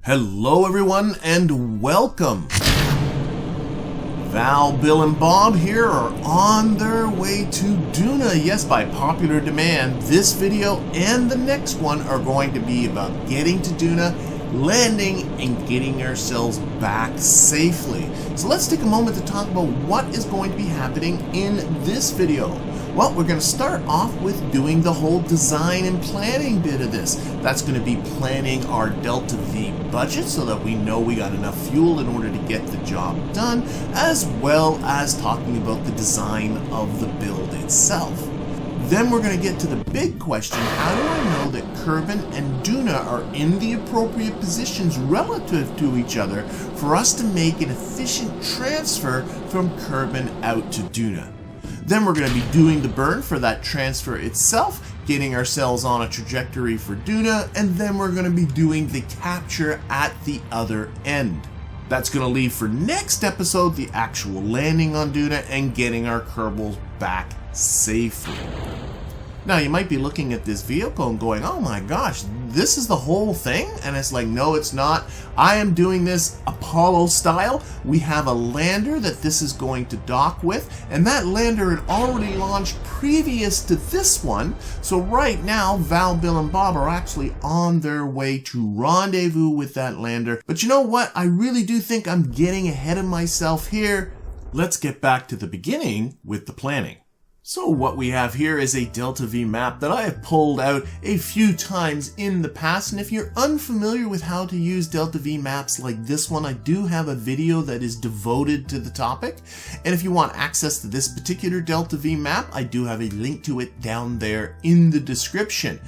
Hello everyone and welcome. Val, Bill, and Bob here are on their way to Duna. Yes, by popular demand, this video and the next one are going to be about getting to Duna, landing, and getting ourselves back safely. So let's take a moment to talk about what is going to be happening in this video. Well, we're going to start off with doing the whole design and planning bit of this. That's going to be planning our Delta V budget so that we know we got enough fuel in order to get the job done, as well as talking about the design of the build itself. Then we're going to get to the big question: how do I know that Kerbin and Duna are in the appropriate positions relative to each other for us to make an efficient transfer from Kerbin out to Duna? Then we're going to be doing the burn for that transfer itself, getting ourselves on a trajectory for Duna, and then we're going to be doing the capture at the other end. That's going to leave for next episode the actual landing on Duna and getting our Kerbals back safely. Now you might be looking at this vehicle and going, oh my gosh, this is the whole thing? And it's like, no, it's not. I am doing this Apollo style. We have a lander that this is going to dock with, and that lander had already launched previous to this one. So right now, Val, Bill, and Bob are actually on their way to rendezvous with that lander. But you know what? I really do think I'm getting ahead of myself here. Let's get back to the beginning with the planning. So what we have here is a Delta V map that I have pulled out a few times in the past, and if you're unfamiliar with how to use Delta V maps like this one, I do have a video that is devoted to the topic, and if you want access to this particular Delta V map, I do have a link to it down there in the description.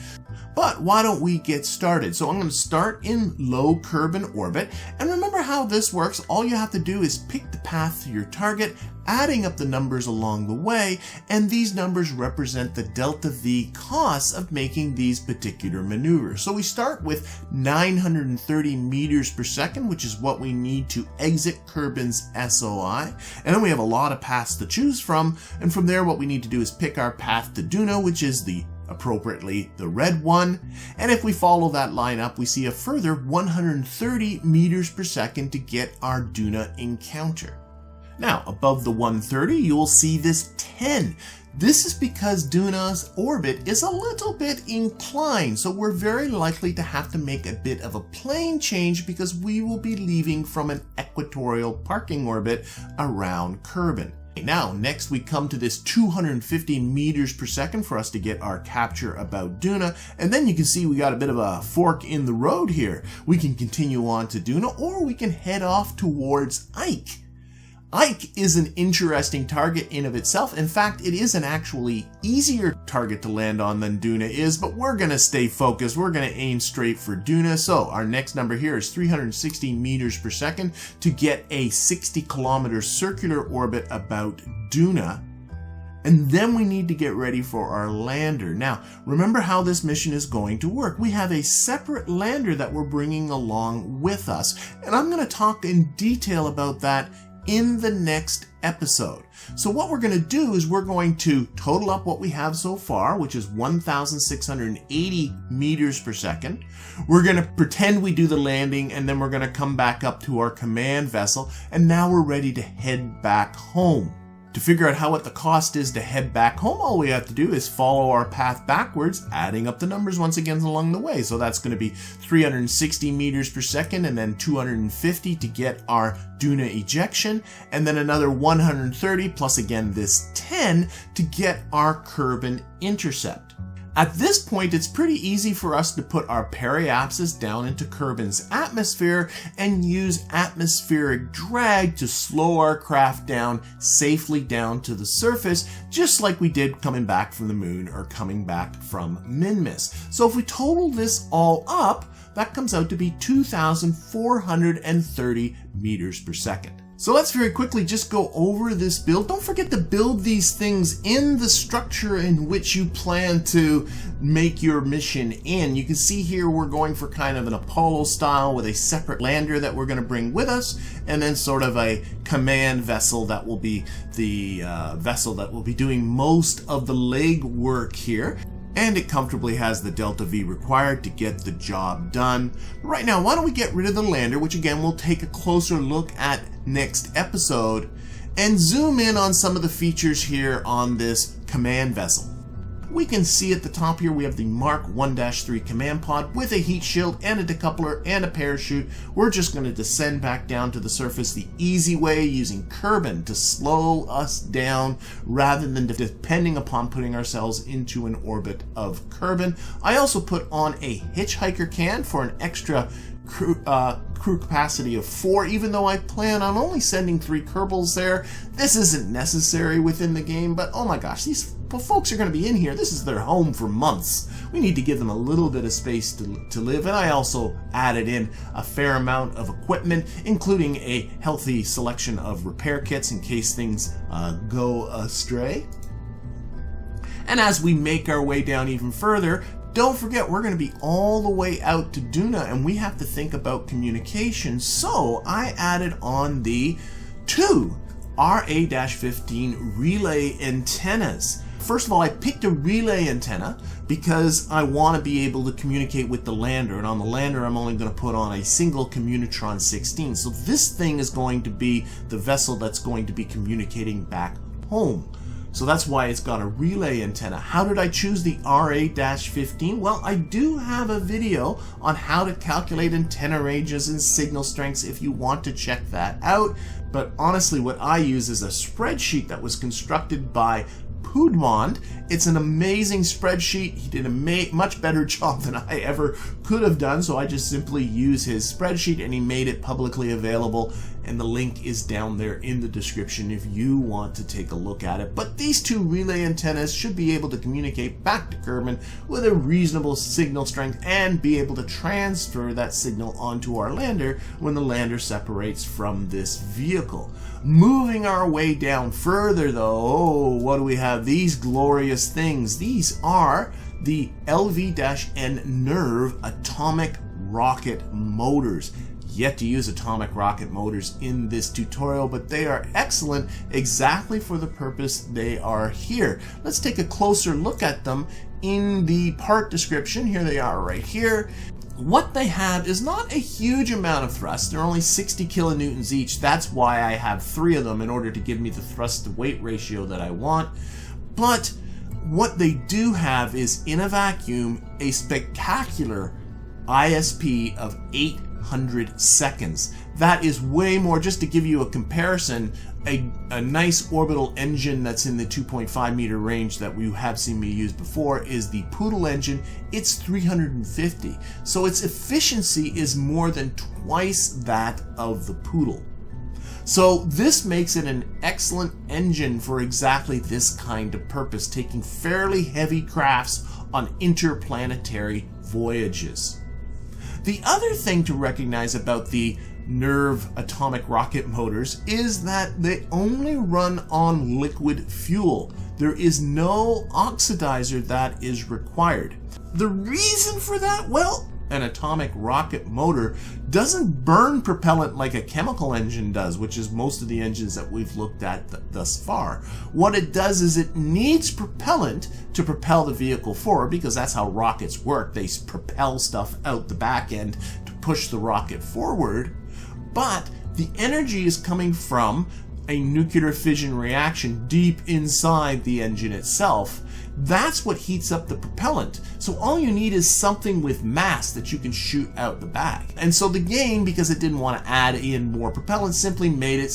But why don't we get started? So I'm going to start in low Kerbin orbit, and remember how this works. All you have to do is pick the path to your target, adding up the numbers along the way, and these numbers represent the Delta V costs of making these particular maneuvers. So we start with 930 meters per second, which is what we need to exit Kerbin's SOI, and then we have a lot of paths to choose from, and from there what we need to do is pick our path to Duna, which is appropriately the red one, and if we follow that line up, we see a further 130 meters per second to get our Duna encounter. Now, above the 130, you will see this 10. This is because Duna's orbit is a little bit inclined, so we're very likely to have to make a bit of a plane change because we will be leaving from an equatorial parking orbit around Kerbin. Now, next we come to this 250 meters per second for us to get our capture about Duna, and then you can see we got a bit of a fork in the road here. We can continue on to Duna, or we can head off towards Ike. Ike is an interesting target in of itself. In fact, it is an actually easier target to land on than Duna is, but we're going to stay focused. We're going to aim straight for Duna. So our next number here is 360 meters per second to get a 60-kilometer circular orbit about Duna. And then we need to get ready for our lander. Now, remember how this mission is going to work. We have a separate lander that we're bringing along with us, and I'm going to talk in detail about that in the next episode. So what we're going to do is we're going to total up what we have so far, which is 1,680 meters per second. We're going to pretend we do the landing, and then we're going to come back up to our command vessel, and now we're ready to head back home. To figure out what the cost is to head back home, all we have to do is follow our path backwards, adding up the numbers once again along the way. So that's going to be 360 meters per second, and then 250 to get our Duna ejection, and then another 130 plus again this 10 to get our Kerbin intercept. At this point, it's pretty easy for us to put our periapsis down into Kerbin's atmosphere and use atmospheric drag to slow our craft down safely down to the surface, just like we did coming back from the moon or coming back from Minmus. So if we total this all up, that comes out to be 2,430 meters per second. So let's very quickly just go over this build. Don't forget to build these things in the structure in which you plan to make your mission in. You can see here we're going for kind of an Apollo style with a separate lander that we're going to bring with us, and then sort of a command vessel that will be the vessel that will be doing most of the leg work here. and it comfortably has the delta V required to get the job done. But right now, why don't we get rid of the lander, which again we'll take a closer look at next episode, and zoom in on some of the features here on this command vessel. We can see at the top here we have the Mark 1-3 command pod with a heat shield and a decoupler and a parachute. We're just going to descend back down to the surface the easy way, using Kerbin to slow us down rather than depending upon putting ourselves into an orbit of Kerbin. I also put on a hitchhiker can for an extra crew capacity of 4, even though I plan on only sending 3 Kerbals there. This isn't necessary within the game, but oh my gosh, these folks are going to be in here. This is their home for months. We need to give them a little bit of space to live, and I also added in a fair amount of equipment, including a healthy selection of repair kits in case things go astray. And as we make our way down even further, don't forget, we're going to be all the way out to Duna, and we have to think about communication. So I added on the 2 RA-15 relay antennas. First of all, I picked a relay antenna because I want to be able to communicate with the lander, and on the lander I'm only going to put on a single Communitron 16. So this thing is going to be the vessel that's going to be communicating back home. So that's why it's got a relay antenna. How did I choose the RA-15? Well, I do have a video on how to calculate antenna ranges and signal strengths if you want to check that out. But honestly, what I use is a spreadsheet that was constructed by Pudmond. It's an amazing spreadsheet. He did a much better job than I ever could have done, so I just simply use his spreadsheet and he made it publicly available, and the link is down there in the description if you want to take a look at it. But these 2 relay antennas should be able to communicate back to Kerbin with a reasonable signal strength and be able to transfer that signal onto our lander when the lander separates from this vehicle. Moving our way down further though, what do we have? These glorious things. These are the LV-N Nerve atomic rocket motors. Yet to use atomic rocket motors in this tutorial, but they are excellent exactly for the purpose they are here. Let's take a closer look at them in the part description. Here they are right here. What they have is not a huge amount of thrust. They're only 60 kilonewtons each. That's why I have 3 of them, in order to give me the thrust to weight ratio that I want. But what they do have is, in a vacuum, a spectacular ISP of 800 seconds. That is way more. Just to give you a comparison, a nice orbital engine that's in the 2.5 meter range that we have seen me use before is the Poodle engine. It's 350. So its efficiency is more than twice that of the Poodle. So this makes it an excellent engine for exactly this kind of purpose, taking fairly heavy crafts on interplanetary voyages. The other thing to recognize about the Nerve atomic rocket motors is that they only run on liquid fuel. There is no oxidizer that is required. The reason for that? Well, an atomic rocket motor doesn't burn propellant like a chemical engine does, which is most of the engines that we've looked at thus far. What it does is it needs propellant to propel the vehicle forward, because that's how rockets work. They propel stuff out the back end to push the rocket forward. But the energy is coming from a nuclear fission reaction deep inside the engine itself. That's what heats up the propellant. So all you need is something with mass that you can shoot out the back. And so the game, because it didn't want to add in more propellant, simply made it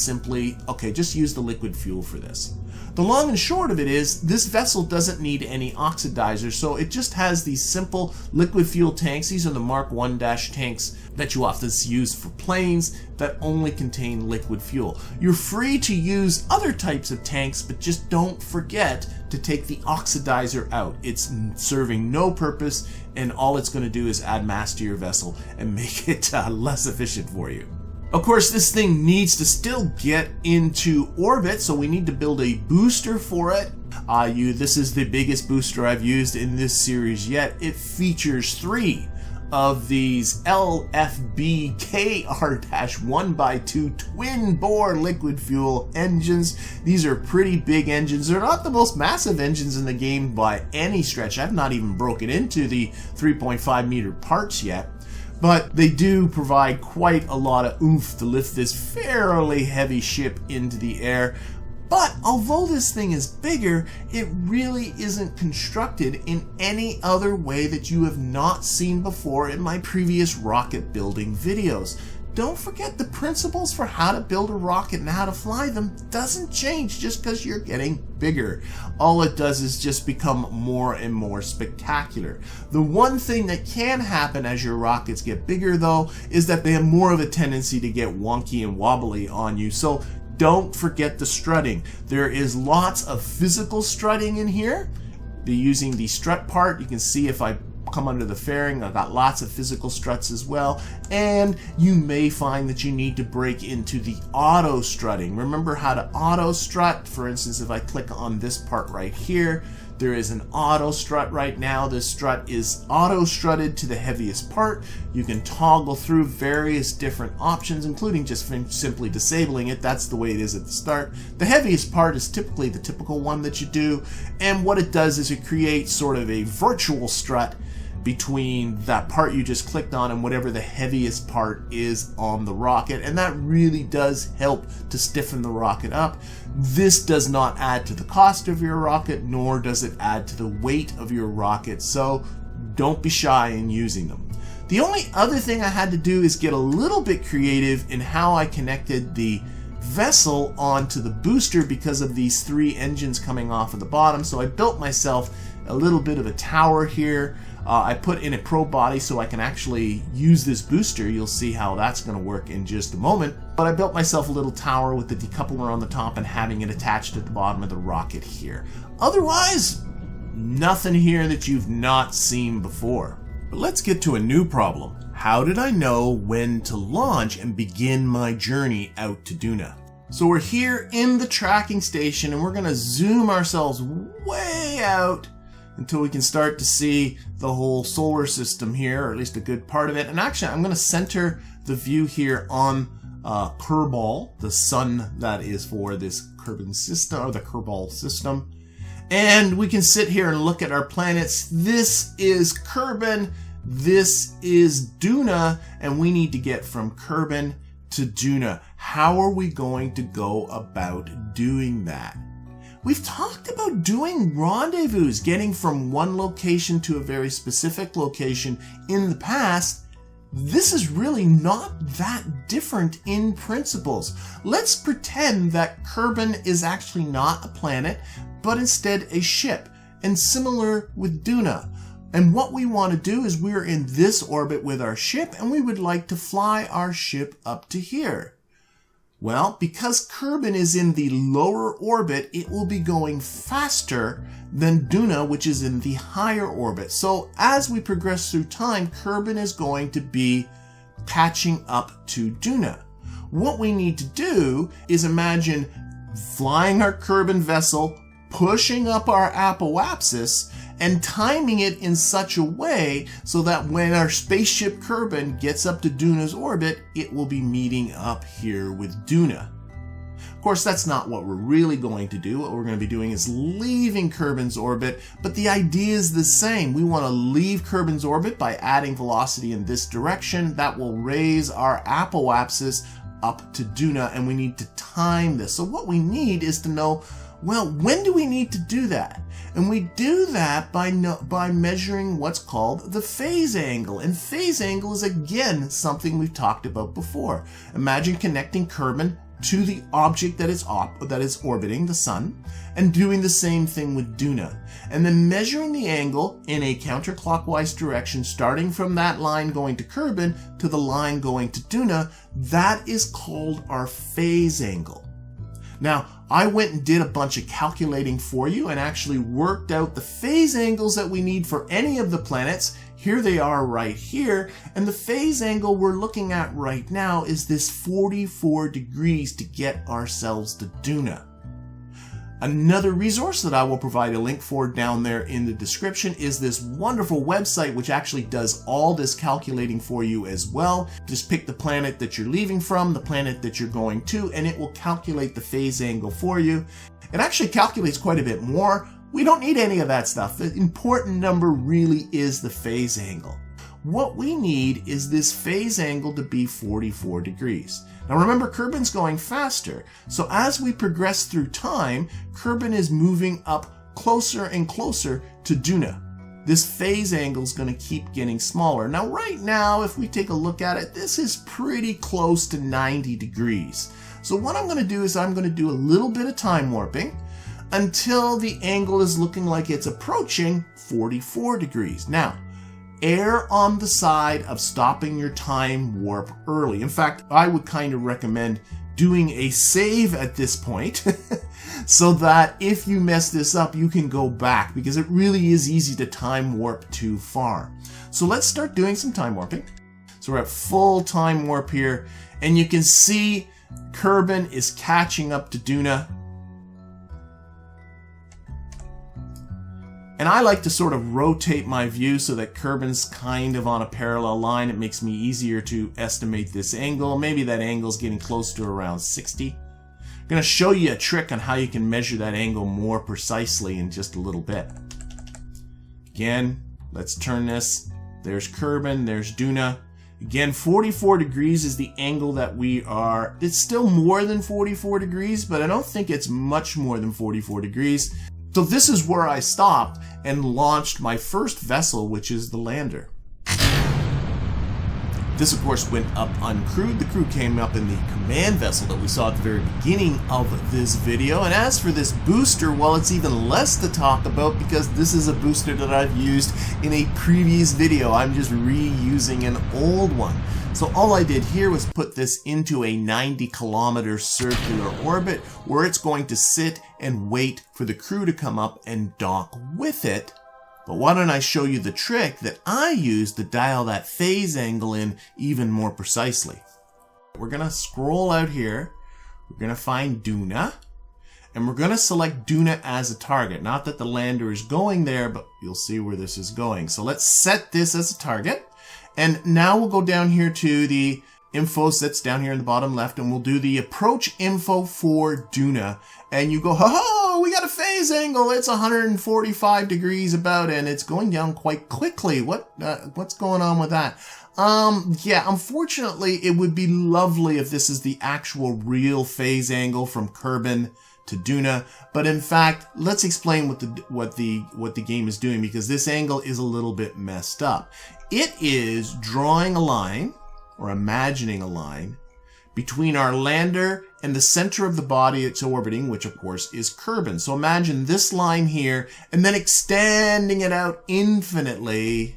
okay, just use the liquid fuel for this. The long and short of it is, this vessel doesn't need any oxidizer, so it just has these simple liquid fuel tanks. These are the Mark 1- tanks that you often use for planes that only contain liquid fuel. You're free to use other types of tanks, but just don't forget to take the oxidizer out. It's serving no purpose, and all it's going to do is add mass to your vessel and make it less efficient for you. Of course, this thing needs to still get into orbit, so we need to build a booster for it. This is the biggest booster I've used in this series yet. It features 3 of these LFB KR-1x2 twin-bore liquid fuel engines. These are pretty big engines. They're not the most massive engines in the game by any stretch. I've not even broken into the 3.5 meter parts yet, but they do provide quite a lot of oomph to lift this fairly heavy ship into the air. But although this thing is bigger, it really isn't constructed in any other way that you have not seen before in my previous rocket building videos. Don't forget, the principles for how to build a rocket and how to fly them doesn't change just because you're getting bigger. All it does is just become more and more spectacular. The one thing that can happen as your rockets get bigger, though, is that they have more of a tendency to get wonky and wobbly on you. So don't forget the strutting. There is lots of physical strutting in here. Using the strut part, you can see if I come under the fairing, I've got lots of physical struts as well. And you may find that you need to break into the auto strutting. Remember how to auto strut? For instance, if I click on this part right here, there is an auto strut right now. This strut is auto strutted to the heaviest part. You can toggle through various different options, including just simply disabling it. That's the way it is at the start. The heaviest part is typically the typical one that you do. And what it does is it creates sort of a virtual strut between that part you just clicked on and whatever the heaviest part is on the rocket, and that really does help to stiffen the rocket up. This does not add to the cost of your rocket, nor does it add to the weight of your rocket, so don't be shy in using them. The only other thing I had to do is get a little bit creative in how I connected the vessel onto the booster because of these three engines coming off of the bottom. So I built myself a little bit of a tower here. I put in a probe body so I can actually use this booster. You'll see how that's going to work in just a moment. But I built myself a little tower with the decoupler on the top and having it attached at the bottom of the rocket here. Otherwise, nothing here that you've not seen before. But let's get to a new problem. How did I know when to launch and begin my journey out to Duna? So we're here in the tracking station and we're going to zoom ourselves way out until we can start to see the whole solar system here, or at least a good part of it. And actually, I'm going to center the view here on Kerbal, the sun that is for this Kerbal system, or the Kerbal system. And we can sit here and look at our planets. This is Kerbin, this is Duna, and we need to get from Kerbin to Duna. How are we going to go about doing that? We've talked about doing rendezvous, getting from one location to a very specific location in the past. This is really not that different in principles. Let's pretend that Kerbin is actually not a planet, but instead a ship, and similar with Duna. And what we want to do is we're in this orbit with our ship, and we would like to fly our ship up to here. Well, because Kerbin is in the lower orbit, it will be going faster than Duna, which is in the higher orbit. So as we progress through time, Kerbin is going to be catching up to Duna. What we need to do is imagine flying our Kerbin vessel, pushing up our apoapsis, and timing it in such a way so that when our spaceship Kerbin gets up to Duna's orbit, it will be meeting up here with Duna. Of course, that's not what we're really going to do. What we're going to be doing is leaving Kerbin's orbit, but the idea is the same. We want to leave Kerbin's orbit by adding velocity in this direction. That will raise our apoapsis up to Duna, and we need to time this. So what we need is to know, well, when do we need to do that? And we do that by measuring what's called the phase angle. And phase angle is, again, something we've talked about before. Imagine connecting Kerbin to the object that is orbiting the sun, and doing the same thing with Duna. And then measuring the angle in a counterclockwise direction, starting from that line going to Kerbin to the line going to Duna. That is called our phase angle. Now, I went and did a bunch of calculating for you and actually worked out the phase angles that we need for any of the planets. Here they are right here. And the phase angle we're looking at right now is this 44 degrees to get ourselves to Duna. Another resource that I will provide a link for down there in the description is this wonderful website which actually does all this calculating for you as well. Just pick the planet that you're leaving from, the planet that you're going to, and it will calculate the phase angle for you. It actually calculates quite a bit more. We don't need any of that stuff. The important number really is the phase angle. What we need is this phase angle to be 44 degrees. Now remember, Kerbin's going faster, so as we progress through time, Kerbin is moving up closer and closer to Duna. This phase angle is going to keep getting smaller. Now right now, if we take a look at it, this is pretty close to 90 degrees. So what I'm going to do is I'm going to do a little bit of time warping until the angle is looking like it's approaching 44 degrees. Now, err on the side of stopping your time warp early. In fact, I would kind of recommend doing a save at this point so that if you mess this up, you can go back, because it really is easy to time warp too far. So let's start doing some time warping. So we're at full time warp here, and you can see Kerbin is catching up to Duna. And I like to sort of rotate my view so that Kerbin's kind of on a parallel line. It makes me easier to estimate this angle. Maybe that angle's getting close to around 60. I'm going to show you a trick on how you can measure that angle more precisely in just a little bit. Again, let's turn this. There's Kerbin, there's Duna. Again, 44 degrees is the angle that we are. It's still more than 44 degrees, but I don't think it's much more than 44 degrees. So this is where I stopped and launched my first vessel, which is the lander. This, of course, went up uncrewed. The crew came up in the command vessel that we saw at the very beginning of this video. And as for this booster, well, it's even less to talk about because this is a booster that I've used in a previous video. I'm just reusing an old one. So all I did here was put this into a 90-kilometer circular orbit where it's going to sit and wait for the crew to come up and dock with it. But why don't I show you the trick that I used to dial that phase angle in even more precisely. We're going to scroll out here. We're going to find Duna. And we're going to select Duna as a target. Not that the lander is going there, but you'll see where this is going. So let's set this as a target. And now we'll go down here to the info that's down here in the bottom left, and we'll do the approach info for Duna. And you go, ho, we got a phase angle. It's 145 degrees about, and it's going down quite quickly. What's going on with that? Yeah, unfortunately, it would be lovely if this is the actual real phase angle from Kerbin to Duna, but in fact, let's explain what the game is doing, because this angle is a little bit messed up. It is drawing a line, or imagining a line, between our lander and the center of the body it's orbiting, which of course is Kerbin. So imagine this line here, and then extending it out infinitely,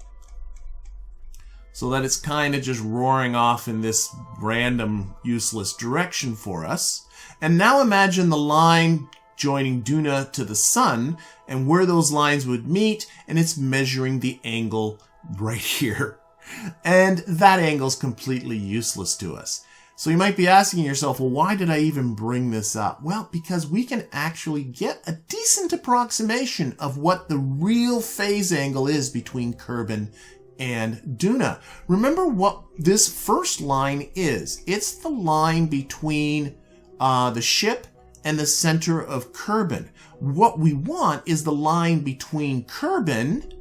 so that it's kind of just roaring off in this random, useless direction for us. And now imagine the line joining Duna to the sun, and where those lines would meet, and it's measuring the angle right here. And that angle's completely useless to us. So you might be asking yourself, well, why did I even bring this up? Well, because we can actually get a decent approximation of what the real phase angle is between Kerbin and Duna. Remember what this first line is. It's the line between the ship and the center of Kerbin. What we want is the line between Kerbin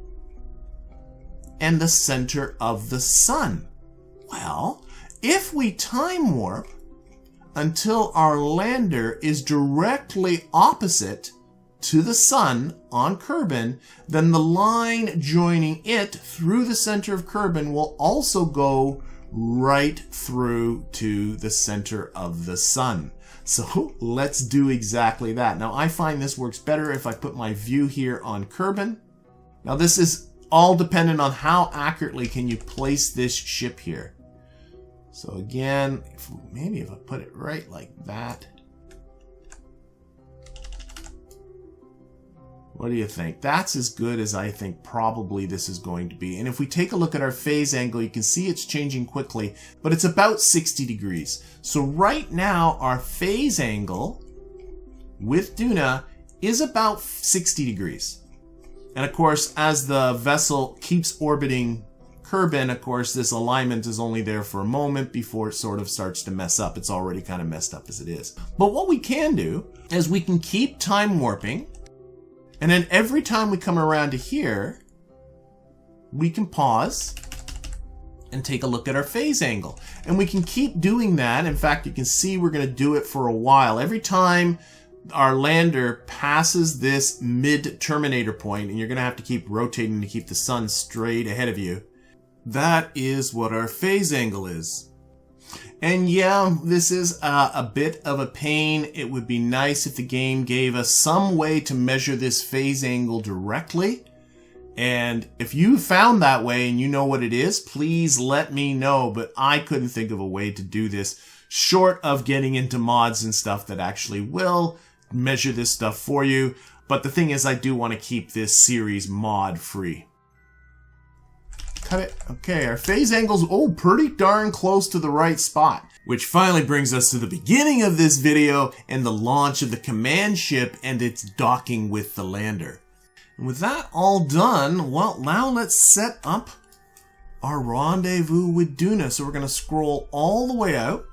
and the center of the sun. Well, if we time warp until our lander is directly opposite to the sun on Kerbin, then the line joining it through the center of Kerbin will also go right through to the center of the sun. So let's do exactly that. Now I find this works better if I put my view here on Kerbin. Now this is all dependent on how accurately can you place this ship here. So again, maybe if I put it right like that. What do you think? That's as good as I think probably this is going to be. And if we take a look at our phase angle, you can see it's changing quickly, but it's about 60 degrees. So right now, our phase angle with Duna is about 60 degrees. And of course, as the vessel keeps orbiting Kerbin, of course, this alignment is only there for a moment before it sort of starts to mess up. It's already kind of messed up as it is. But what we can do is we can keep time warping, and then every time we come around to here, we can pause and take a look at our phase angle. And we can keep doing that. In fact, you can see we're going to do it for a while. Every time our lander passes this mid-terminator point, and you're going to have to keep rotating to keep the sun straight ahead of you, that is what our phase angle is. And yeah, this is a bit of a pain. It would be nice if the game gave us some way to measure this phase angle directly. And if you found that way and you know what it is, please let me know. But I couldn't think of a way to do this short of getting into mods and stuff that actually will measure this stuff for you. But the thing is, I do want to keep this series mod free. Cut it. Okay, our phase angle's pretty darn close to the right spot. Which finally brings us to the beginning of this video and the launch of the command ship and its docking with the lander. And with that all done, well, now let's set up our rendezvous with Duna. So we're going to scroll all the way out.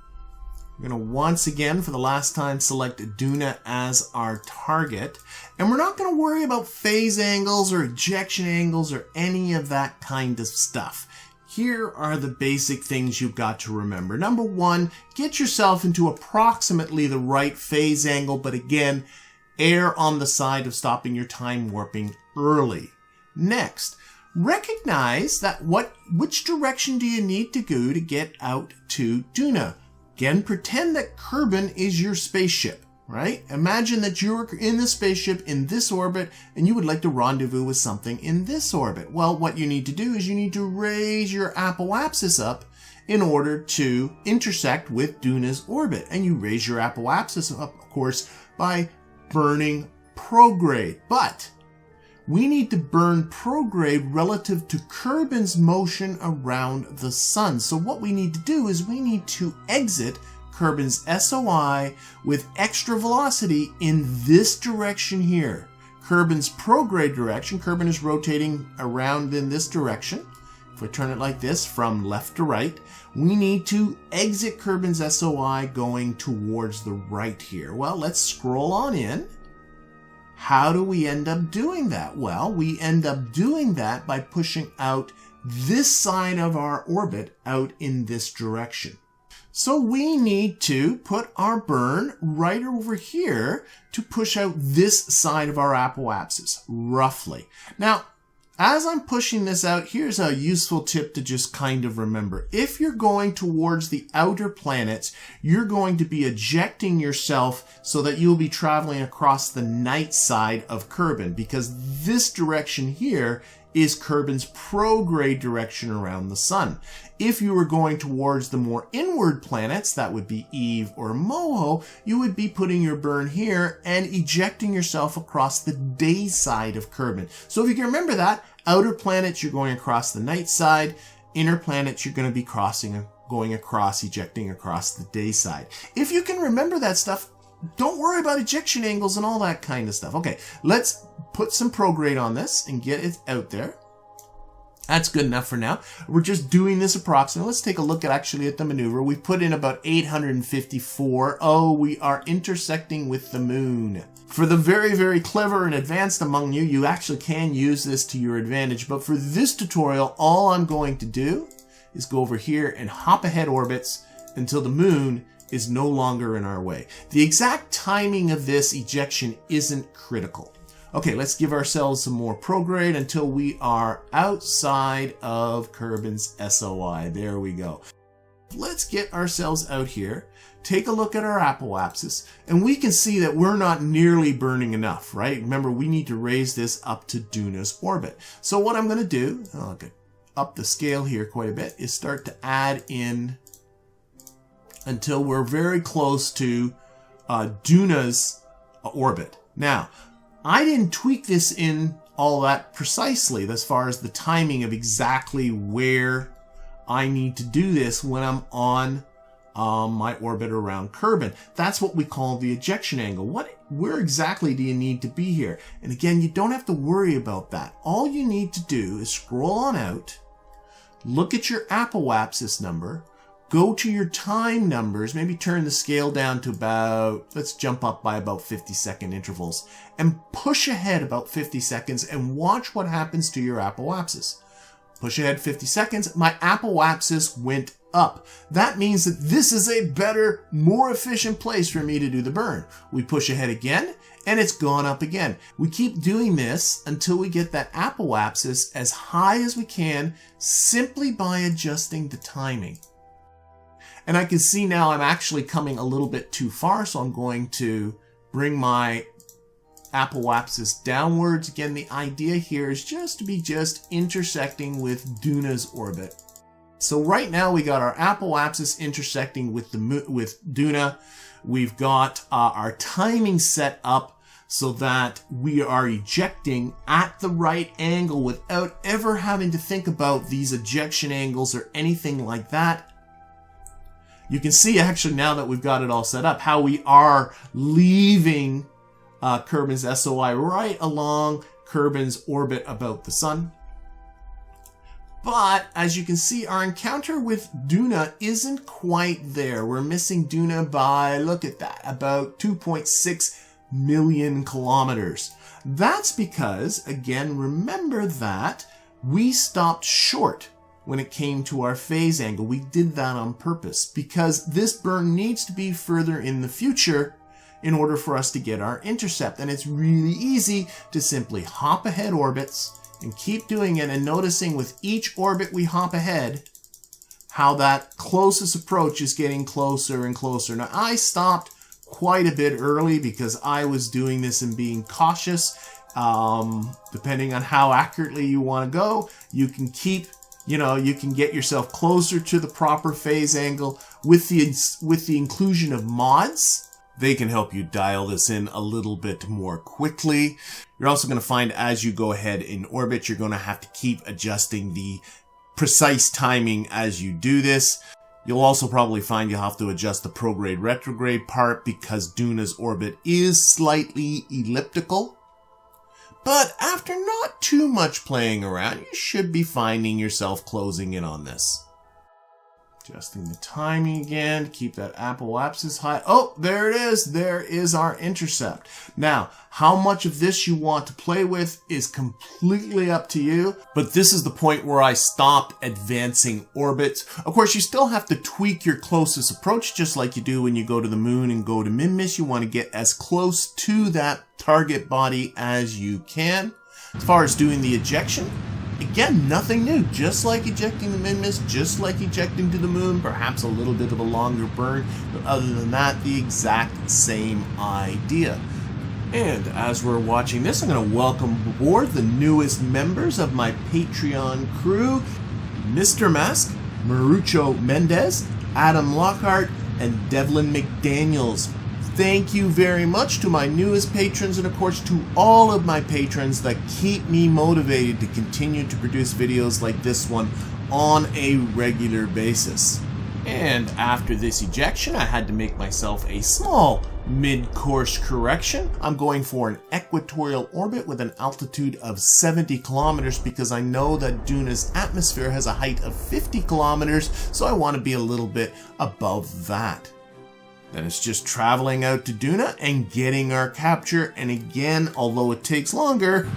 We're going to once again, for the last time, select Duna as our target. And we're not going to worry about phase angles or ejection angles or any of that kind of stuff. Here are the basic things you've got to remember. Number one, get yourself into approximately the right phase angle, but again, err on the side of stopping your time warping early. Next, recognize that which direction do you need to go to get out to Duna. Again, pretend that Kerbin is your spaceship, right? Imagine that you're in the spaceship in this orbit and you would like to rendezvous with something in this orbit. Well, what you need to do is you need to raise your apoapsis up in order to intersect with Duna's orbit. And you raise your apoapsis up, of course, by burning prograde. But we need to burn prograde relative to Kerbin's motion around the sun. So what we need to do is we need to exit Kerbin's SOI with extra velocity in this direction here. Kerbin's prograde direction, Kerbin is rotating around in this direction. If we turn it like this from left to right, we need to exit Kerbin's SOI going towards the right here. Well, let's scroll on in. How do we end up doing that? Well, we end up doing that by pushing out this side of our orbit out in this direction. So we need to put our burn right over here to push out this side of our apoapsis, roughly. Now, as I'm pushing this out, here's a useful tip to just kind of remember. If you're going towards the outer planets, you're going to be ejecting yourself so that you'll be traveling across the night side of Kerbin, because this direction here is Kerbin's prograde direction around the sun. If you were going towards the more inward planets, that would be Eve or Moho, you would be putting your burn here and ejecting yourself across the day side of Kerbin. So if you can remember that, outer planets, you're going across the night side. Inner planets, you're going to be going across, ejecting across the day side. If you can remember that stuff, don't worry about ejection angles and all that kind of stuff. Okay, let's put some prograde on this and get it out there. That's good enough for now. We're just doing this approximately. Let's take a look at the maneuver. We've put in about 854. Oh, we are intersecting with the moon. For the very, very clever and advanced among you, you actually can use this to your advantage. But for this tutorial, all I'm going to do is go over here and hop ahead orbits until the moon is no longer in our way. The exact timing of this ejection isn't critical. Okay, let's give ourselves some more prograde until we are outside of Kerbin's SOI. There we go. Let's get ourselves out here, take a look at our apoapsis, and we can see that we're not nearly burning enough, right? Remember, we need to raise this up to Duna's orbit. So what I'm going to do, I'll get up the scale here quite a bit, is start to add in until we're very close to Duna's orbit. Now, I didn't tweak this in all that precisely as far as the timing of exactly where I need to do this when I'm on my orbit around Kerbin. That's what we call the ejection angle. Where exactly do you need to be here? And again, you don't have to worry about that. All you need to do is scroll on out, look at your apoapsis number, go to your time numbers, maybe turn the scale down to about, let's jump up by about 50-second intervals, and push ahead about 50 seconds and watch what happens to your apoapsis. Push ahead 50 seconds, my apoapsis went up. That means that this is a better, more efficient place for me to do the burn. We push ahead again, and it's gone up again. We keep doing this until we get that apoapsis as high as we can, simply by adjusting the timing. And I can see now I'm actually coming a little bit too far, so I'm going to bring my apoapsis downwards. Again, the idea here is just to be intersecting with Duna's orbit. So right now we got our apoapsis intersecting with Duna. We've got our timing set up so that we are ejecting at the right angle without ever having to think about these ejection angles or anything like that. You can see actually now that we've got it all set up how we are leaving Kerbin's SOI right along Kerbin's orbit about the sun. But as you can see, our encounter with Duna isn't quite there. We're missing Duna by, look at that, about 2.6 million kilometers. That's because, again, remember that we stopped short when it came to our phase angle. We did that on purpose because this burn needs to be further in the future in order for us to get our intercept. And it's really easy to simply hop ahead orbits and keep doing it, and noticing with each orbit we hop ahead how that closest approach is getting closer and closer. Now I stopped quite a bit early because I was doing this and being cautious. Depending on how accurately you want to go, you can keep, you can get yourself closer to the proper phase angle with the inclusion of mods. They can help you dial this in a little bit more quickly. You're also going to find as you go ahead in orbit, you're going to have to keep adjusting the precise timing as you do this. You'll also probably find you'll have to adjust the prograde retrograde part because Duna's orbit is slightly elliptical. But after not too much playing around, you should be finding yourself closing in on this. Adjusting the timing again to keep that apoapsis high. Oh, there it is. There is our intercept. Now, how much of this you want to play with is completely up to you. But this is the point where I stopped advancing orbits. Of course, you still have to tweak your closest approach, just like you do when you go to the moon and go to Minmus. You want to get as close to that target body as you can. As far as doing the ejection, again, nothing new, just like ejecting the Minmus, just like ejecting to the moon, perhaps a little bit of a longer burn, but other than that, the exact same idea. And as we're watching this, I'm going to welcome aboard the newest members of my Patreon crew, Mr. Mask, Marucho Mendez, Adam Lockhart, and Devlin McDaniels. Thank you very much to my newest patrons and of course to all of my patrons that keep me motivated to continue to produce videos like this one on a regular basis. And after this ejection, I had to make myself a small mid-course correction. I'm going for an equatorial orbit with an altitude of 70 kilometers because I know that Duna's atmosphere has a height of 50 kilometers, so I want to be a little bit above that. Then it's just traveling out to Duna and getting our capture. And again, although it takes longer,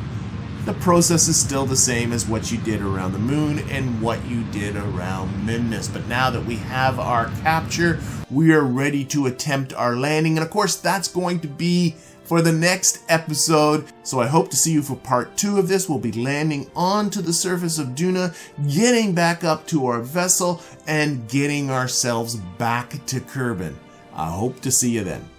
the process is still the same as what you did around the moon and what you did around Minmus. But now that we have our capture, we are ready to attempt our landing. And of course, that's going to be for the next episode. So I hope to see you for part 2 of this. We'll be landing onto the surface of Duna, getting back up to our vessel, and getting ourselves back to Kerbin. I hope to see you then.